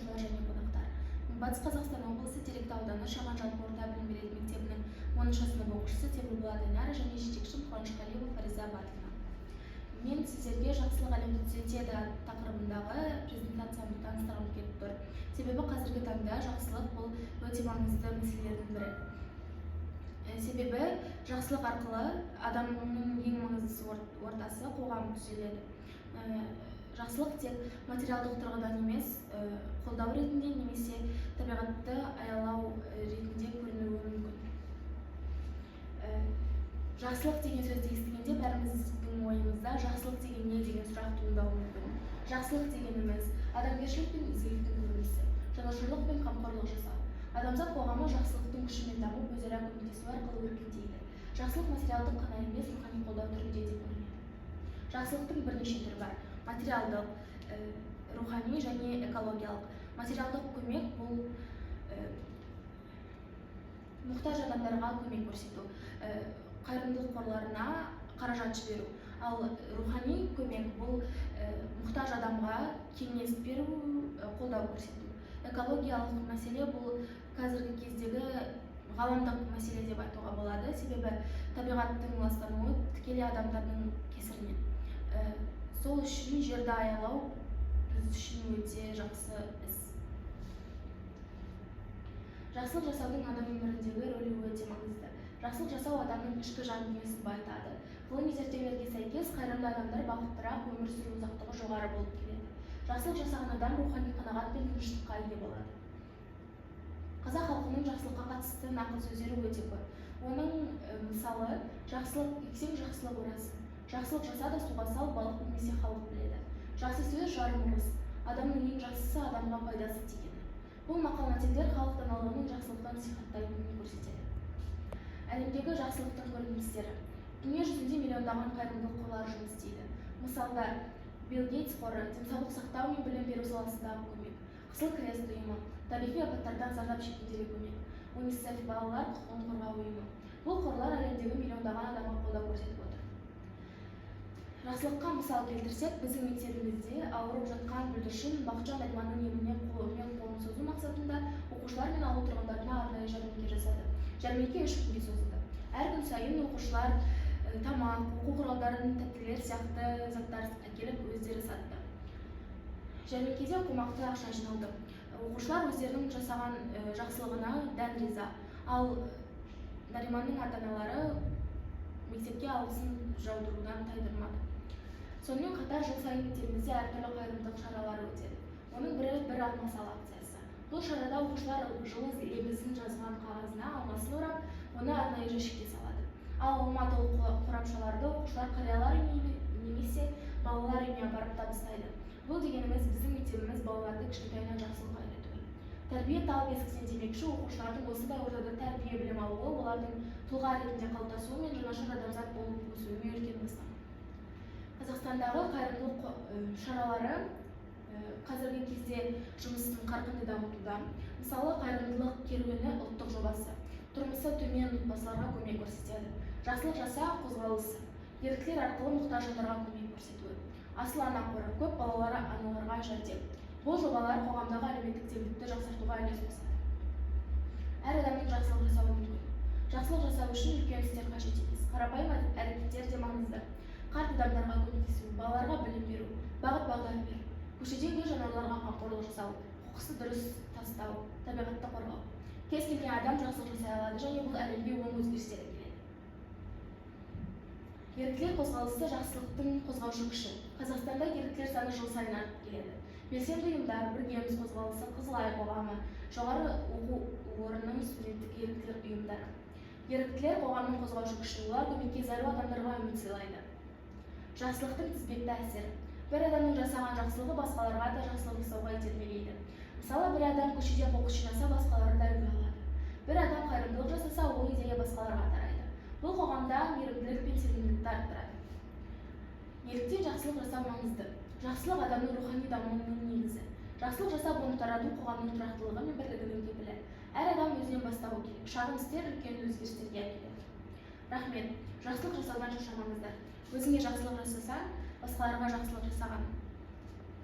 оқушылар және қонақтар. Батыс Қазақстан облысы Теректі ауданы Шаған жалпы орта білім беретін мектебінің 10-шы сынып оқушысы Темірболат Айнара және жетекшім Қуанышқалиева Фариза Батовна. Мен сіздерге жақсылық әлемді түзетеді тақырыбындағы презентациямды таныстырғым келіп тұр. Себебі қазіргі таңда жақсылық бұл өте маңызды мәселелердің бірі. Себебі жақсылық арқылы адамның ең маңыздысы ортасы қоғам түзеледі. Жақсылық тек материалдық тұрғыдан емес, қолдау ретінде немесе табиғатты аялау ретінде көрінуі мүмкін. Жақсылық деген сөзді естігенде бәріміздің ойымызда жақсылық деген не деген сұрақ туындауы мүмкін. Жақсылық дегеніміз адамгершілік пен ізгіліктің көрінісі, жанашырлық пен қамқорлық жасау. Адамзат қоғамы жақсылықтың күшімен дамып, өзара көмектесу арқылы өркендейді. Жақсылық материалдық қана емес, рухани қолдау түрінде де көрінеді. Жақсылықтың бірнеше түрі бар: материалдық, рухани және экологиялық. Материалдық көмек бұл мұқтаж адамдарға көмек көрсету, қайырымдылық қорларына қаражат жіберу. Ал рухани көмек бұл мұқтаж адамға кеңес беру, қолдау көрсету. Экологиялық мәселе бұл қазіргі кездегі ғаламдық мәселе деп айтуға болады, себебі табиғаттың ластануы тікелей адамдардың кесірінен. Сол үшін жерді аялау біз үшін өте жақсы іс. Жақсылық жасаудың адам өміріндегі рөлі өте маңызды. Жақсылық жасау адамның ішкі жан дүниесін байытады. Ғылыми зерттеулерге сәйкес, қайырымды адамдар бақыттырақ, өмір сүру ұзақтығы жоғары болып келеді. Жақсылық жасаған адам рухани қанағат пен тыныштыққа ие болады. Қазақ халқының жақсылыққа қатысты нақыл сөздері өте көп. Оның мысалы, жақсылық ексең жақсылық орасын. Жақсылық жаса да суға сал, балық немесе халық біледі. Жақсы сөз жарым ырыс. Адамның ең жақсысы адамға пайдасы тигені. Бұл мақал-мәтелдер халық даналығының жақсылықтан сипаттайтынын көрсетеді. Әлемдегі жақсылықтың көріністері. Дүние жүзінде миллиондаған қайырымдылық қорлары жұмыс істейді. Мысалдар: Билл Гейтс қоры, денсаулық сақтау мен білім беру саласындағы көмек, Қызыл крест ұйымы, табиғи апаттардан зардап шеккендерге көмек, УНИСЕФ балалар құқығын қорғау ұйымы. Бұл қорлар әлемдегі миллиондаған адамға қолдау көрсетіп отыр. Жақсылыққа мысал келтірсек, біздің мектебімізде ауырып жатқан бүлдіршін Бақытжан Нариманның еміне қолын созу мақсатында оқушылар мен ауыл тұрғындарына арнайы жәрмеңке жасады. Жәрмеңке 3 күнге созылды. Әр күн сайын оқушылар тамақ, оқу құралдарын, тәттілер сияқты заттар әкеліп өздері сатты. Жәрмеңкеде қомақты ақша жиналды. Оқушылар өздерінің жасаған жақсылығына дән риза. Ал Нариманның ата-аналары мектепке алғысын жаудырудан тайдырмады. Сонымен қатар жыл сайын мектебімізде әртүрлі қайырымдылық шаралары өтеді. Оның бірі бір алма сал акциясы. Бұл шарада оқушылар жылы лебізін жазған қағазына алмасын орап, оны арнайы жәшікке салады. Ал алма толы қорапшаларды оқушылар қариялар үйіне немесе балалар үйіне апарып табыстайды. Бұл дегеніміз біздің мектебіміз балаларды кішкентайынан жақсылыққа үйретуі. Тәрбие тал бесіктен демекші, оқушылардың осындай ортада тәрбие білім алуы, олардың тұлға ретінде қалыптасуы мен жанашыр адамзат болып өсуіне үлкен бастама. Қазақстандағы қайырымдылық шаралары қазіргі кезде жұмысын қарқынды дамытуда. Мысалы, қайырымдылық керуені ұлттық жобасы тұрмысы төмен отбасыларға көмек көрсетеді. Жақсылық жаса қозғалысы, еріктілер арқылы мұқтаж жандарға көмек көрсетуі. Асыл ана қоры, көп балалары аналарға жәрдем. Бұл жобалар қоғамдағы әлеуметтік теңдікті жақсартуға үлес қосады. Әр адамның жақсылық жасауы мүмкін. Жақсылық жасау үшін үлкен істер қажет емес. Қарапайым әрекеттер де маңызды. Қарт адамдарға көмектесу, балаларға білім беру, бағыт-бағдар беру, көшедегі жануарларға қамқорлық жасау, қоқысты дұрыс тастау, табиғатты қорғау. Кез келген адам жақсылық жасай алады және бұл әлемге оң өзгерістер әкеледі. Еріктілер қозғалысы жақсылықтың қозғаушы күші. Қазақстанда еріктілер саны жыл сайын артып келеді. Белсенді ұйымдар, Біргеміз қозғалысы, Қызыл Ай қоғамы, жоғары оқу орнының студенттік еріктілер ұйымдары. Еріктілер қоғамның қозғаушы күші, олар көмекке зәру адамдарға үміт сыйлайды. Жақсылықтың тізбекті әсері. Бір адамның жасаған жақсылығы басқаларға да жақсылық жасауға итермелейді. Мысалы, бір адам көшеде қоқыс жинаса, басқалары да үлгі алады. Бір адам қайырымдылық жасаса, ол идея басқаларға тарайды. Бұл қоғамда мейірімділік пен сенімділікті арттырады. Неліктен жақсылық жасау маңызды? Жақсылық адамның рухани дамуының негізі. Жақсылық жасап оны тарату қоғамның тұрақтылығы мен бірлігінің кепілі. Әр адам өзінен бастауы керек. Шағын істер үлкен өзгерістерге әкеледі. Рахмет. Жақсылық жасаудан шаршамаңыздар. Өзіңе жақсылық жасасаң, басқаларға жақсылық жасаған